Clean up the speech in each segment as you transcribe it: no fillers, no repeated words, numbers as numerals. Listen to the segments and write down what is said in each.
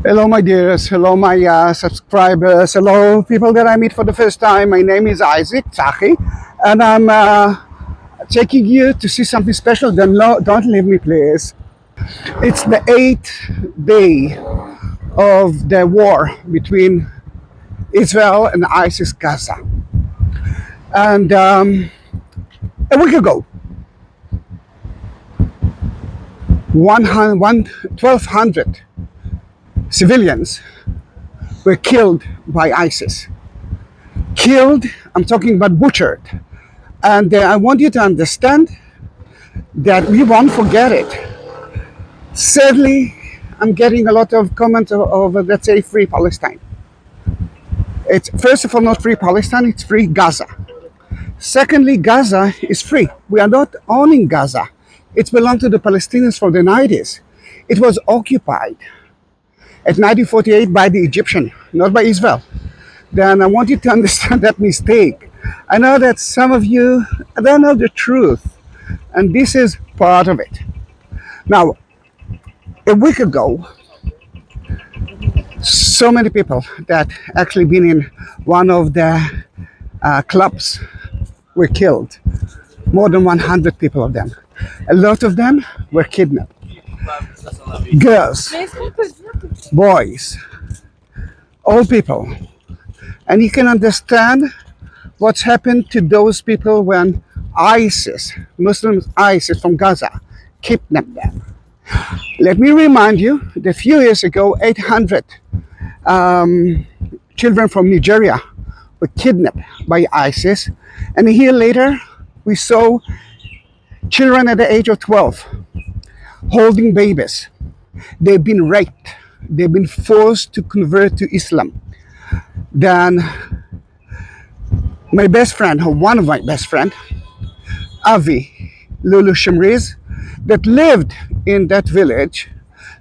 Hello, my dears. Hello, my subscribers. Hello, people that I meet for the first time. My name is Zahi, and I'm taking you to see something special. Don't leave me, please. It's the 8th day of the war between Israel and ISIS Gaza. And a week ago, 1,200 civilians were killed by ISIS. Killed, I'm talking about butchered. And I want you to understand that we won't forget it. Sadly, I'm getting a lot of comments over, let's say, free Palestine. It's, first of all, not free Palestine, it's free Gaza. Secondly, Gaza is free. We are not owning Gaza. It belonged to the Palestinians for the 90s. It was occupied at 1948 by the Egyptian, not by Israel. Then I want you to understand that mistake. I know that some of you don't know the truth, and this is part of it. Now, a week ago, so many people that actually been in one of the clubs were killed. More than 100 people of them. A lot of them were kidnapped. Girls, boys, old people. And you can understand what's happened to those people when ISIS, Muslims ISIS from Gaza, kidnapped them. Let me remind you that a few years ago, 800 children from Nigeria were kidnapped by ISIS. And a year later, we saw children at the age of 12 holding babies. They've been raped. They've been forced to convert to Islam. Then my best friend, or one of my best friends, Avi Lulu Shemriz, that lived in that village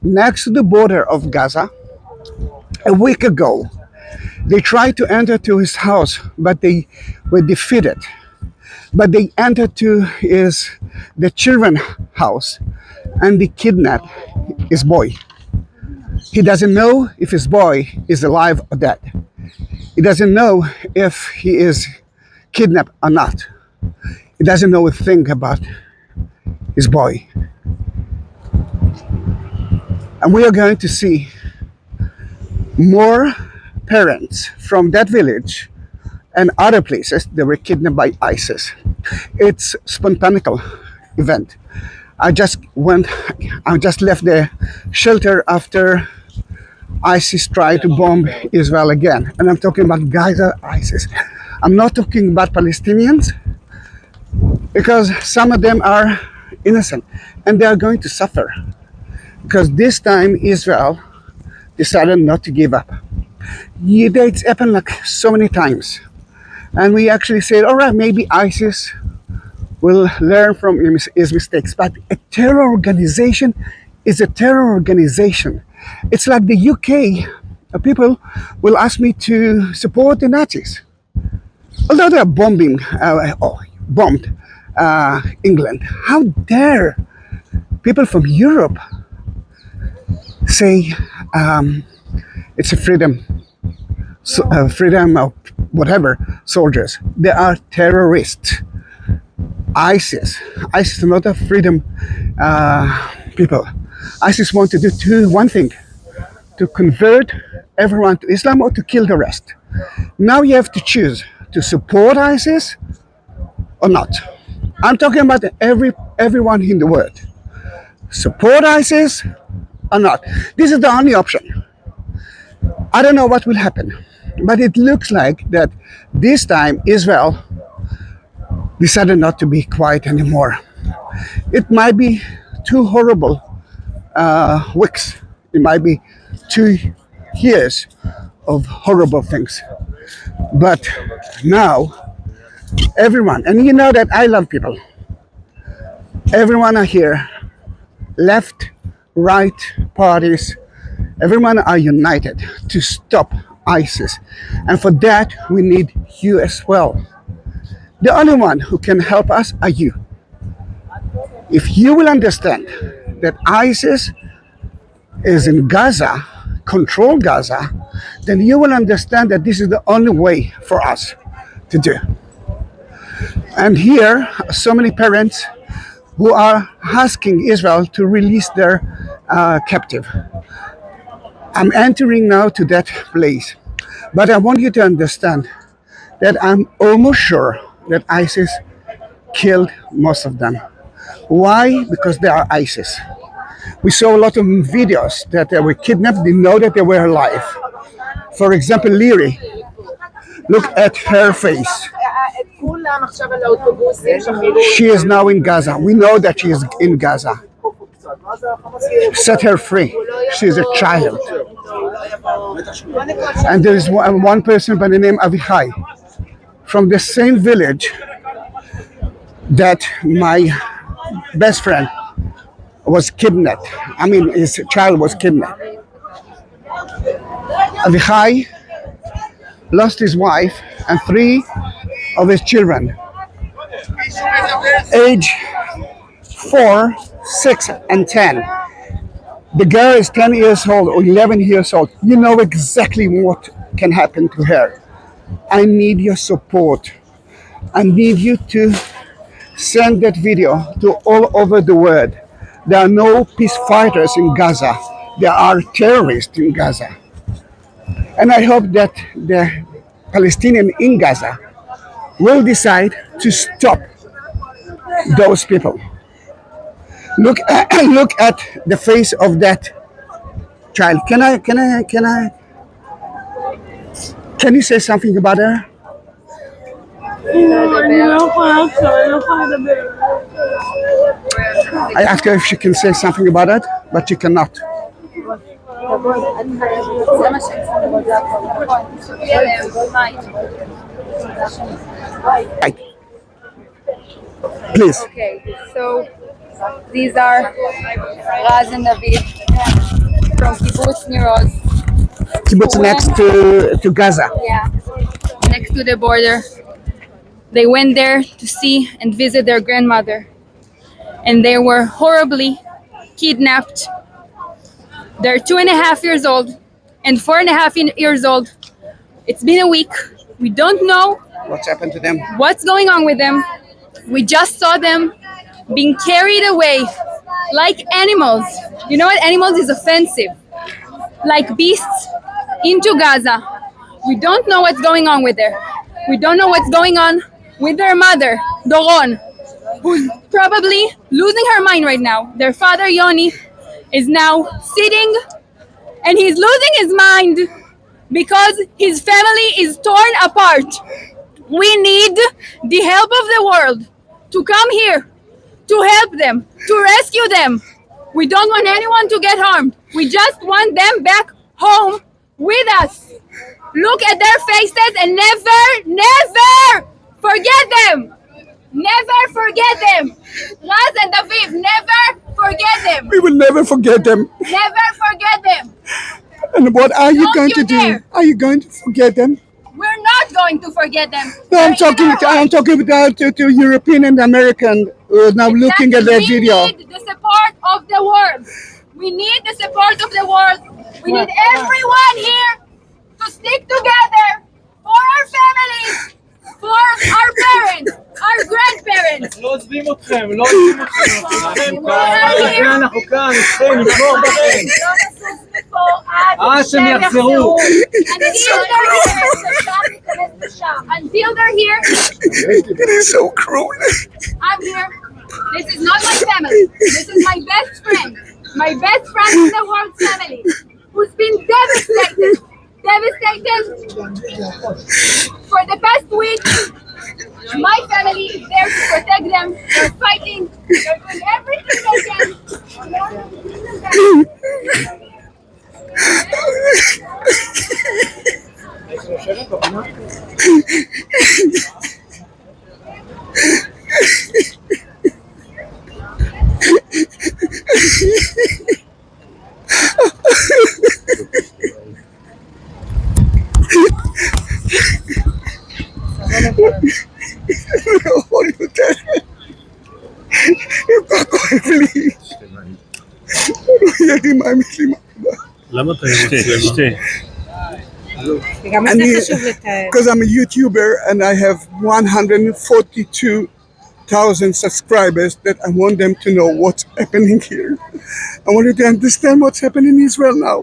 next to the border of Gaza, a week ago, they tried to enter to his house, but they were defeated. But they entered to the children's house, and they kidnapped his boy. He doesn't know if his boy is alive or dead. He doesn't know if he is kidnapped or not. He doesn't know a thing about his boy. And we are going to see more parents from that village and other places that were kidnapped by ISIS. It's a spontaneous event. I just left the shelter after ISIS tried to bomb Israel again. And I'm talking about Gaza ISIS. I'm not talking about Palestinians, because some of them are innocent and they are going to suffer. Because this time Israel decided not to give up. It's happened like so many times. And we actually said, all right, maybe ISIS will learn from his mistakes. But a terror organization is a terror organization. It's like the UK. People will ask me to support the Nazis. Although they're bombed England. How dare people from Europe say it's a freedom of whatever soldiers. They are terrorists. ISIS is not a freedom people. ISIS want to do one thing: to convert everyone to Islam or to kill the rest. Now you have to choose to support ISIS or not. I'm talking about everyone in the world. Support ISIS or not. This is the only option. I don't know what will happen, but it looks like that this time Israel decided not to be quiet anymore. It might be two horrible weeks. It might be 2 years of horrible things. But now, everyone, and you know that I love people, everyone are here, left, right, parties, everyone are united to stop ISIS. And for that, we need you as well. The only one who can help us are you. If you will understand that ISIS is in Gaza, control Gaza, then you will understand that this is the only way for us to do. And here, so many parents who are asking Israel to release their captive. I'm entering now to that place. But I want you to understand that I'm almost sure that ISIS killed most of them. Why? Because they are ISIS. We saw a lot of videos that they were kidnapped, they know that they were alive. For example, Liri, look at her face. She is now in Gaza. We know that she is in Gaza. Set her free. She is a child. And there is one person by the name of Avichai from the same village that my best friend was kidnapped. I mean, his child was kidnapped. Avichai lost his wife and 3 of his children, age 4, 6, and 10. The girl is 10 years old or 11 years old. You know exactly what can happen to her. I need your support. I need you to send that video to all over the world. There are no peace fighters in Gaza. There are terrorists in Gaza. And I hope that the Palestinians in Gaza will decide to stop those people. Look at the face of that child. Can you say something about her? I asked her if she can say something about it, but she cannot. Right. Please. Okay, so these are Raz and David from kibbutz near us. Kibbutz next to Gaza. Yeah, next to the border. They went there to see and visit their grandmother, and they were horribly kidnapped. They're 2.5 years old and 4.5 years old. It's been a week. We don't know What's happened to them? what's going on with them. We just saw them being carried away like animals. You know what? Animals is offensive. Like beasts into Gaza. We don't know what's going on with her. We don't know what's going on with their mother, Doron, who's probably losing her mind right now. Their father, Yoni, is now sitting and he's losing his mind because his family is torn apart. We need the help of the world to come here, to help them, to rescue them. We don't want anyone to get harmed. We just want them back home with us. Look at their faces and never forget them. Never forget them. Raz and Aviv, never forget them. We will never forget them. Never forget them. And what are you Don't going you to do? dare. Are you going to forget them? We're not going to forget them. No, I'm They're in talking. our I'm hearts. talking about to European and American now looking at their video. We need the support of the world. We need the support of the world. We need everyone here to stick together for our families, for our parents, our grandparents. לא עוזבים אתכם, לא עוזבים אתכם. אנחנו כאן, איתכם, נתמוך בכם. עד שהם יחזרו. Until they're here, It is so cruel. I'm here. This is not my family. This is my best friend. My best friend in the world's family. Who's been devastated. For the past week. My family is there to protect them. They're fighting. They're doing everything they can. לא למה אתה שתי? וגם את זה חשוב לתאר. Because I'm a YouTuber and I have 142,000 subscribers that I want them to know what's happening here. I want you to understand what's happening in Israel now.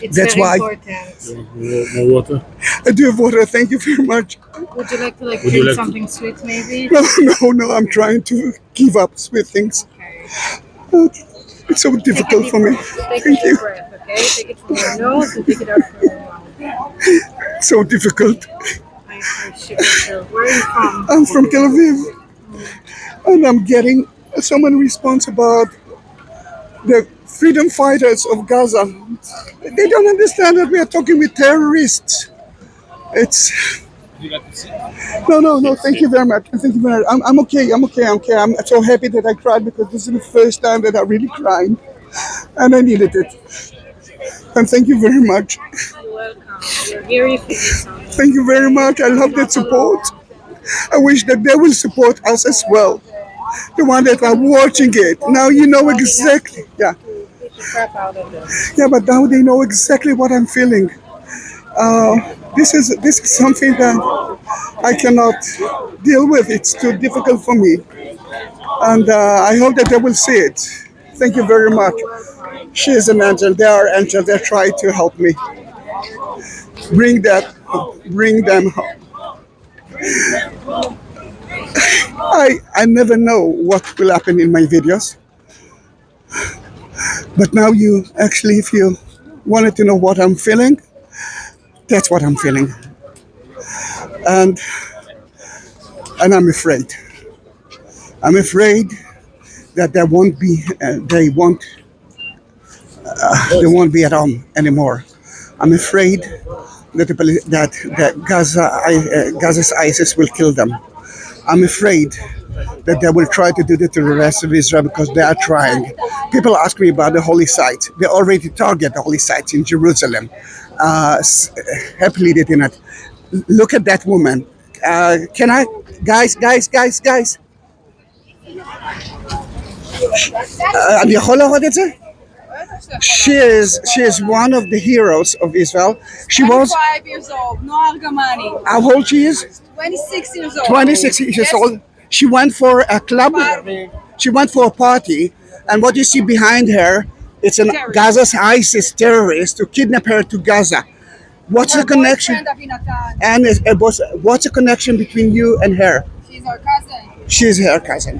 It's That's very why. important. No water? I do have water, thank you very much. Would you like to Would you drink like to- something sweet maybe? No, I'm trying to give up sweet things. It's so difficult for me. Take Thank a you. deep breath, okay? Take it from your nose and take it out from your mouth. So difficult. I shiver still. Where are you from? I'm from Tel Aviv. And I'm getting so many response about the freedom fighters of Gaza. They don't understand that we are talking with terrorists. It's no. Thank you very much. Thank you very much. I'm okay. I'm so happy that I cried because this is the first time that I really cried, and I needed it. And thank you very much. You're welcome. You're here if you need something. Thank you very much. I love that support. I wish that they will support us as well. The one that are watching it. Now you know exactly. Yeah. Beat the crap out of them. Yeah, but now they know exactly what I'm feeling. This is something that I cannot deal with. It's too difficult for me, and I hope that they will see it. Thank you very much. She is an angel. They are angels. They try to help me. Bring them home. I never know what will happen in my videos. But now you actually, if you wanted to know what I'm feeling, that's what I'm feeling. And I'm afraid. I'm afraid that they won't be at home anymore. I'm afraid that Gaza's ISIS will kill them. I'm afraid that they will try to do that to the rest of Israel because they are trying. People ask me about the holy sites. They already target the holy sites in Jerusalem. Happily they did not. Look at that woman. Can I? Guys. אני יכול להראות את זה? She is one of the heroes of Israel. She was 5 years old, Noar Gamani, how old she is? 26 years old. 26 years Yes. old. She went for a club. She went for a party, and what you see behind her, it's an Terrorist. Gaza's ISIS terrorist to kidnap her to Gaza. What's the connection? Boyfriend, Avinatan. And what's the connection between you and her? She's our cousin. She's her cousin.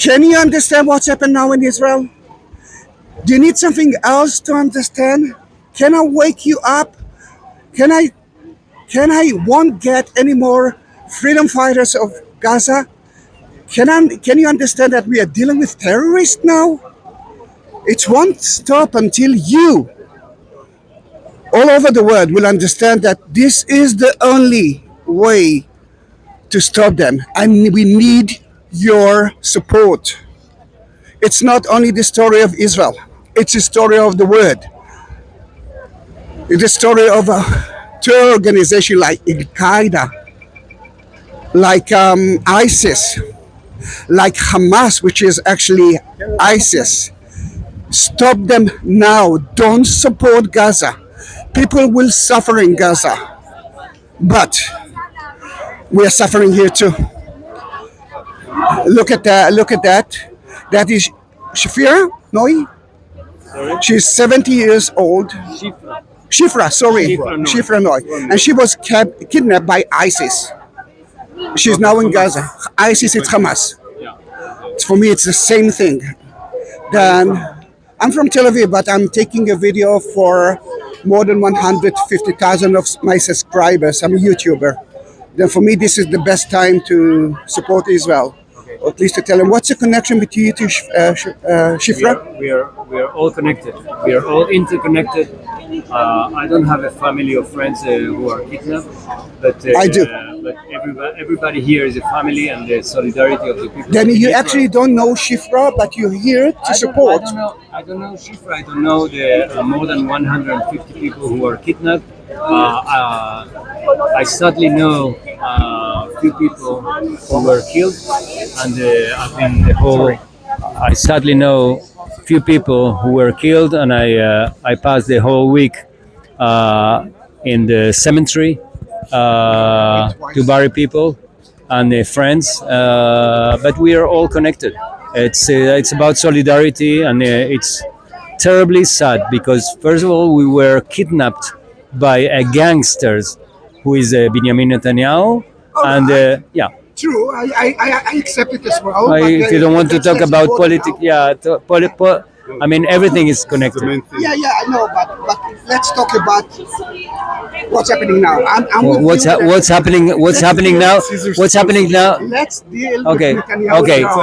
Can you understand what's happened now in Israel? Do you need something else to understand? Can I wake you up? Can I won't get any more freedom fighters of Gaza? Can you understand that we are dealing with terrorists now? It won't stop until you all over the world will understand that this is the only way to stop them, and we need your support. It's not only the story of Israel, it's the story of the world. It's the story of a terror organization like Al-Qaeda, like ISIS, like Hamas, which is actually ISIS. Stop them now. Don't support Gaza. People will suffer in Gaza, but we are suffering here too. Look at that. Look at that. That is Shafira Noi. She's 70 years old. Shifra, sorry. Shifra Noi. And she was kidnapped by ISIS. She's now in Gaza. ISIS is Hamas. For me, it's the same thing. Then I'm from Tel Aviv, but I'm taking a video for more than 150,000 of my subscribers. I'm a YouTuber. Then for me, this is the best time to support Israel. Or at least to tell them what's the connection between you two, Shifra? We are all connected. We are all interconnected. I don't have a family or friends who are kidnapped, but I do. But everybody here is a family, and the solidarity of the people. Then in you Israel. actually don't know Shifra, but you're here to support. I don't know Shifra. I don't know the more than 150 people who are kidnapped. I sadly know a few people who were killed, and I mean the whole. I sadly know few people who were killed, and I passed the whole week in the cemetery to bury people and their friends. But we are all connected. It's about solidarity, and it's terribly sad because first of all we were kidnapped by gangsters who is Benjamin Netanyahu, and yeah. True, I accept it as well. If you don't want to talk about politics, yeah, I mean everything is connected. Yeah, I know, but let's talk about what's happening now. What's happening? What's happening now? What's happening now? Let's deal Okay, with Netanyahu okay, now.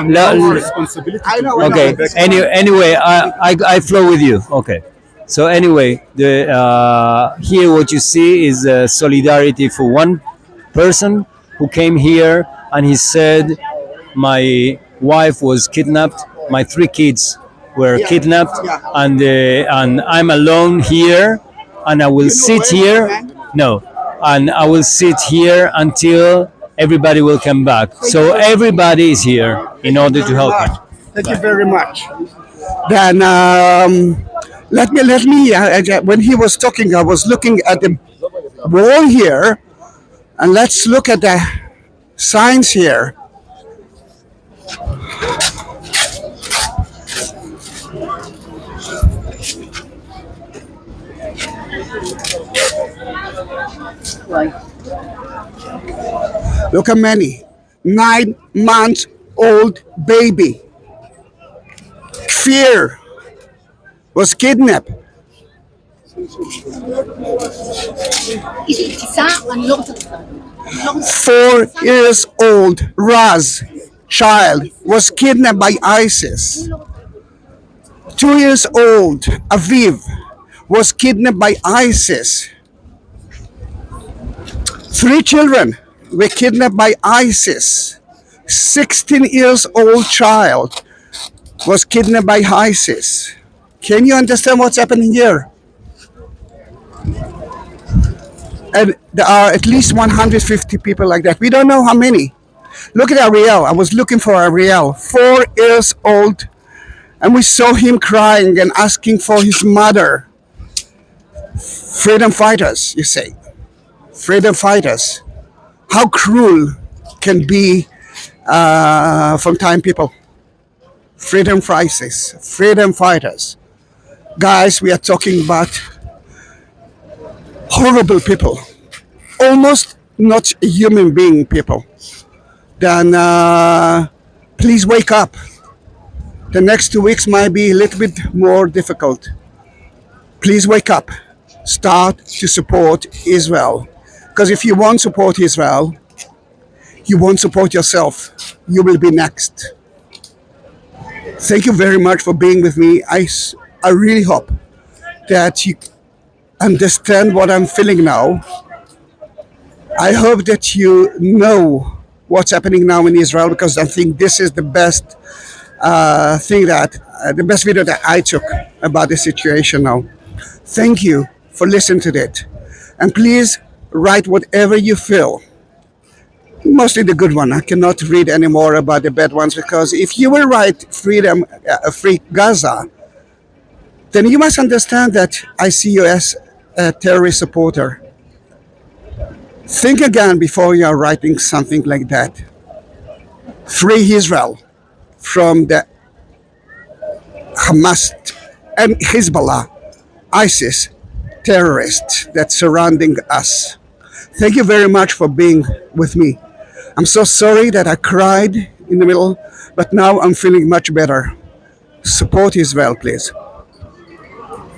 I know. okay. Anyway, I flow with you. Okay. So anyway, here what you see is solidarity for one person who came here and he said, my wife was kidnapped, my 3 kids were kidnapped, and I'm alone here, and I will sit here. No, and I will sit here until everybody will come back. So everybody is here in order to help him. Thank you very much. Then let me. When he was talking, I was looking at the wall here, and let's look at the signs here. Look how many. 9 months old baby. Kfar was kidnapped. 4 years old Raz child was kidnapped by ISIS. 2 years old Aviv was kidnapped by ISIS. 3 children were kidnapped by ISIS. 16 years old child was kidnapped by ISIS. Can you understand what's happening here? And there are at least 150 people like that. We don't know how many. Look at Ariel. I was looking for Ariel, 4 years old, and we saw him crying and asking for his mother. Freedom fighters, you say. Freedom fighters. How cruel can be from time people. Freedom fighters, freedom fighters. Guys, we are talking about horrible people, almost not human being people. Then please wake up. The next 2 weeks might be a little bit more difficult. Please wake up. Start to support Israel. Because if you won't support Israel, you won't support yourself. You will be next. Thank you very much for being with me. I really hope that you understand what I'm feeling now. I hope that you know what's happening now in Israel, because I think this is the best the best video that I took about the situation now. Thank you for listening to that. And please write whatever you feel. Mostly the good one. I cannot read any more about the bad ones, because if you will write free Gaza, then you must understand that I see you as a terrorist supporter. Think again before you are writing something like that. Free Israel from the Hamas and Hezbollah, ISIS terrorists that's surrounding us. Thank you very much for being with me. I'm so sorry that I cried in the middle, but now I'm feeling much better. Support Israel, please.